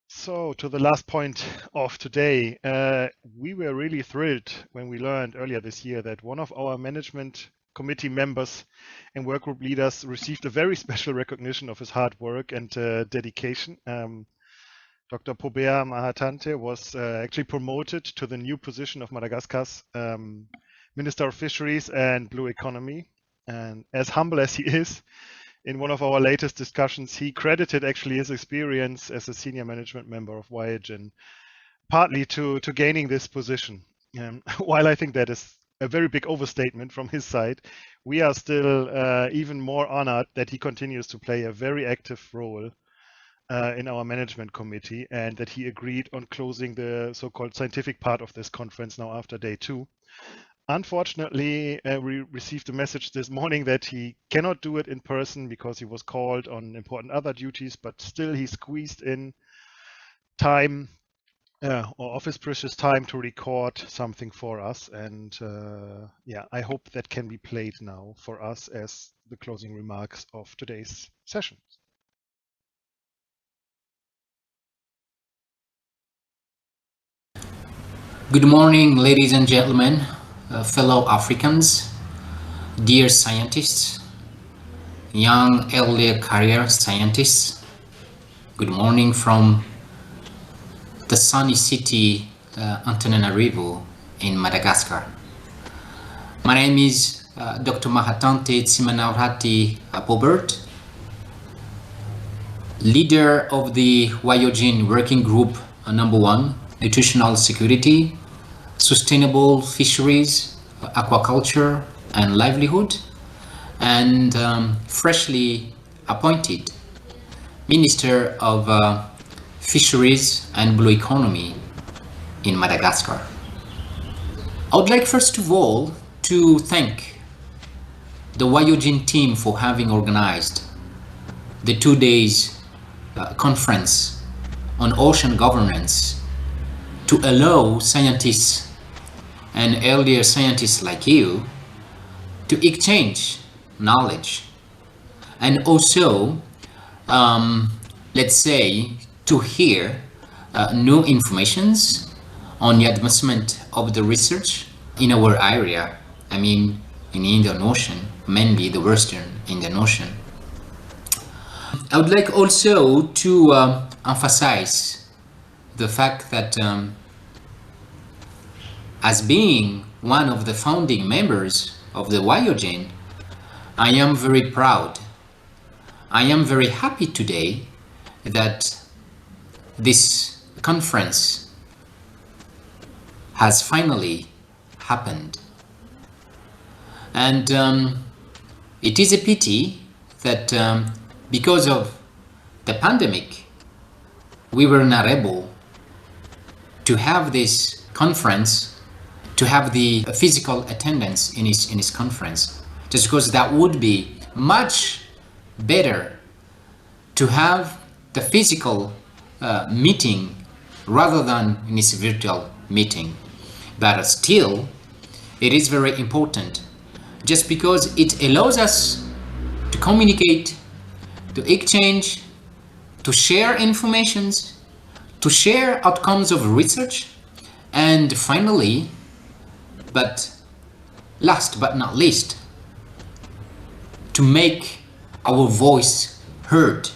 So to the last point of today, we were really thrilled when we learned earlier this year that one of our management committee members and work group leaders received a very special recognition of his hard work and dedication. Dr. Paubert Mahatante was actually promoted to the new position of Madagascar's Minister of Fisheries and Blue Economy. And as humble as he is, in one of our latest discussions, he credited actually his experience as a senior management member of WIOGEN partly to gaining this position. While I think that is a very big overstatement from his side, we are still even more honored that he continues to play a very active role in our management committee and that he agreed on closing the so-called scientific part of this conference now after day 2. Unfortunately, we received a message this morning that he cannot do it in person because he was called on important other duties, but still he squeezed in time or of his precious time to record something for us. And yeah, I hope that can be played now for us as the closing remarks of today's session. Good morning, ladies and gentlemen, fellow Africans, dear scientists, young early career scientists. Good morning from the sunny city Antananarivo in Madagascar. My name is Dr. Mahatante Tsimanaoraty Paubert, leader of the WIOGEN Working Group number 1, Nutritional Security, Sustainable Fisheries, Aquaculture and Livelihood, and freshly appointed Minister of Fisheries and Blue Economy in Madagascar. I would like first of all to thank the WIOGEN team for having organized the 2 days conference on ocean governance to allow scientists and earlier scientists like you to exchange knowledge and also, let's say, to hear new informations on the advancement of the research in our area, I mean in the Indian Ocean, mainly the Western Indian Ocean. I would like also to emphasize the fact that as being one of the founding members of the WIOGEN, I am very proud. I am very happy today that this conference has finally happened. And it is a pity that because of the pandemic, we were not able to have this conference, to have the physical attendance in his conference, just because that would be much better to have the physical meeting rather than in this virtual meeting. But still, it is very important just because it allows us to communicate, to exchange, to share informations, to share outcomes of research, and finally, but last but not least, to make our voice heard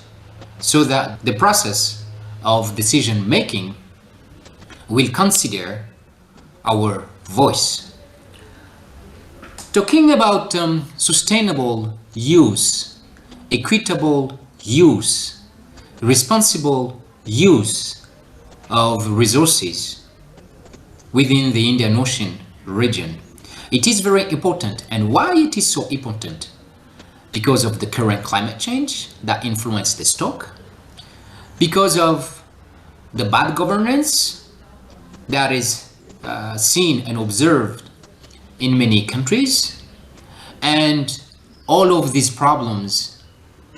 so that the process of decision making will consider our voice. Talking about sustainable use, equitable use, responsible use of resources within the Indian Ocean region, it is very important. And why it is so important? Because of the current climate change that influences the stock, because of the bad governance that is seen and observed in many countries, and all of these problems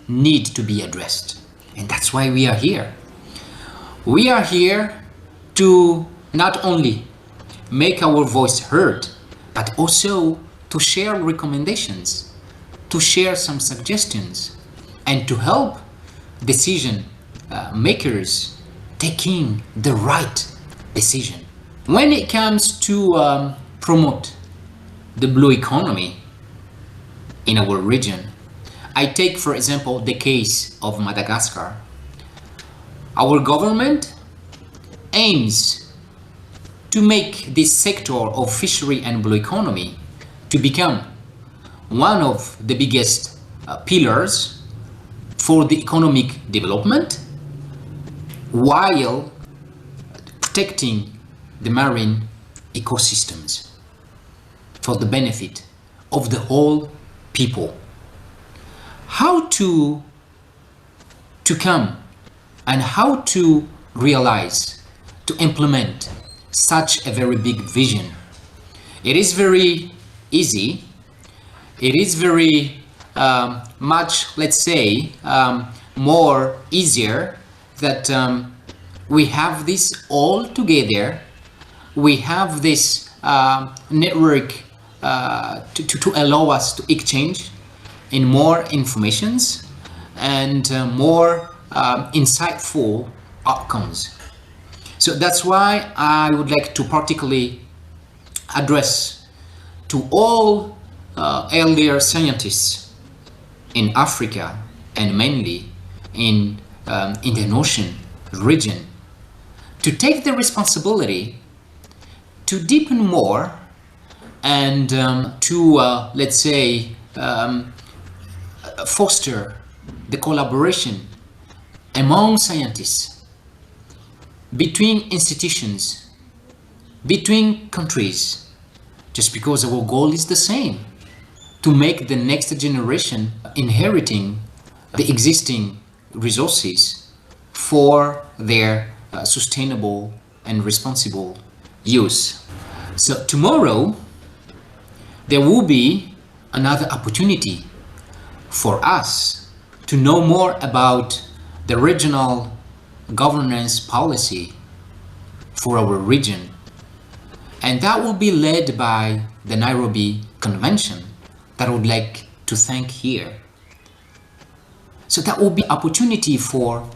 need to be addressed. And that's why we are here. We are here to not only make our voice heard, but also to share recommendations, to share some suggestions, and to help decision makers taking the right decision. When it comes to promote the blue economy in our region, I take, for example, the case of Madagascar. Our government aims to make this sector of fishery and blue economy to become one of the biggest pillars for the economic development, while protecting the marine ecosystems for the benefit of the whole people. How to come and how to realize, to implement such a very big vision? It is very easy. It is very much, let's say, more easier that we have this all together. We have this network to allow us to exchange in more informations and more insightful outcomes. So that's why I would like to particularly address to all earlier scientists in Africa and mainly in the Indian Ocean region to take the responsibility to deepen more and to, let's say, foster the collaboration among scientists, between institutions, between countries, just because our goal is the same, to make the next generation inheriting the existing resources for their sustainable and responsible use. So tomorrow there will be another opportunity for us to know more about the regional governance policy for our region, and that will be led by the Nairobi Convention that I would like to thank here. So that will be opportunity for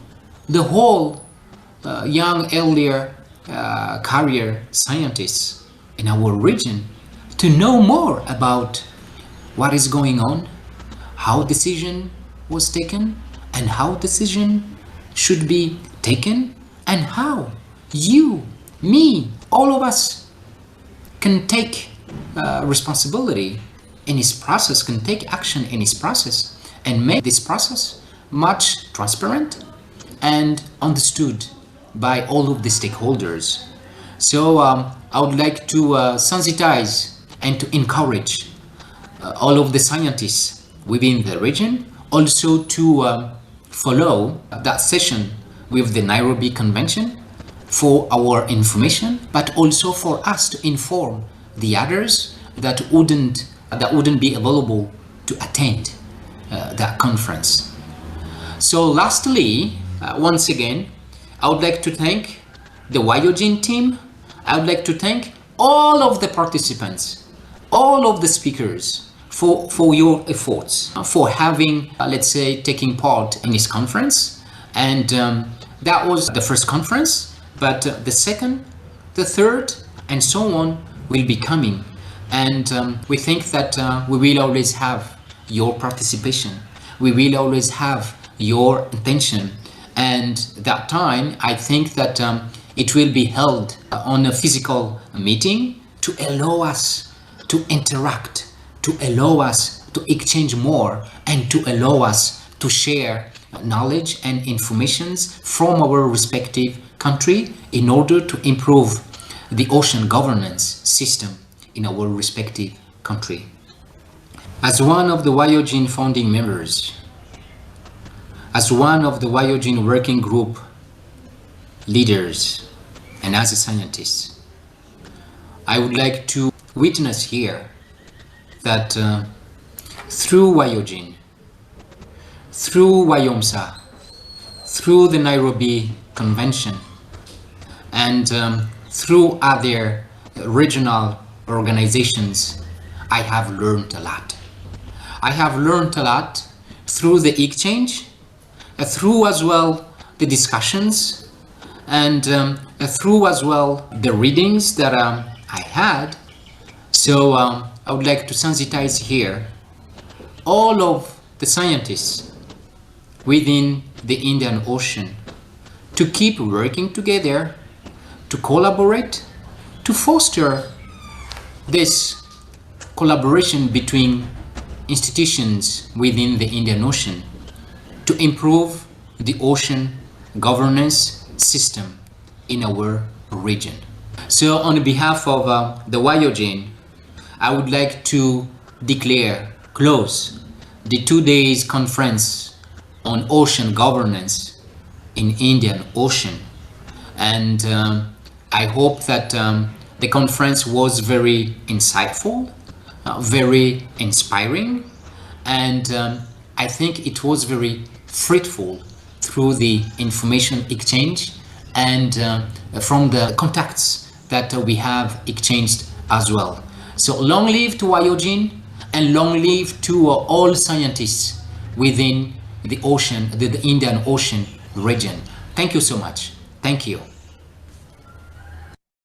the whole young earlier career scientists in our region to know more about what is going on, how decision was taken, and how decision should be taken, and how you, me, all of us can take responsibility in this process, can take action in this process, and make this process much transparent and understood by all of the stakeholders. So I would like to sensitize and to encourage all of the scientists within the region also to follow that session with the Nairobi Convention for our information, but also for us to inform the others that wouldn't be available to attend that conference. So lastly, once again, I would like to thank the WIOGEN team. I would like to thank all of the participants, all of the speakers for your efforts, for having, let's say, taking part in this conference. And that was the first conference, but the second, the third, and so on will be coming. And we think that we will always have your participation. We will always have your attention. And that time, I think that it will be held on a physical meeting to allow us to interact, to allow us to exchange more, and to allow us to share knowledge and informations from our respective country in order to improve the ocean governance system in our respective country. As one of the WIOGEN founding members, as one of the WIOGEN working group leaders, and as a scientist, I would like to witness here that through WIOGEN, through WIOMSA, through the Nairobi Convention, and through other regional organizations, I have learned a lot. I have learned a lot through the exchange, through as well the discussions and through as well the readings that I had. So I would like to sensitize here all of the scientists within the Indian Ocean to keep working together, to collaborate, to foster this collaboration between institutions within the Indian Ocean to improve the ocean governance system in our region. So on behalf of the WIOGEN, I would like to declare close the 2 days conference on ocean governance in Indian Ocean. And I hope that the conference was very insightful, very inspiring, and I think it was very fruitful through the information exchange and from the contacts that we have exchanged as well. So long live to WIOGEN and long live to all scientists within the ocean, the Indian Ocean region. Thank you so much. Thank you.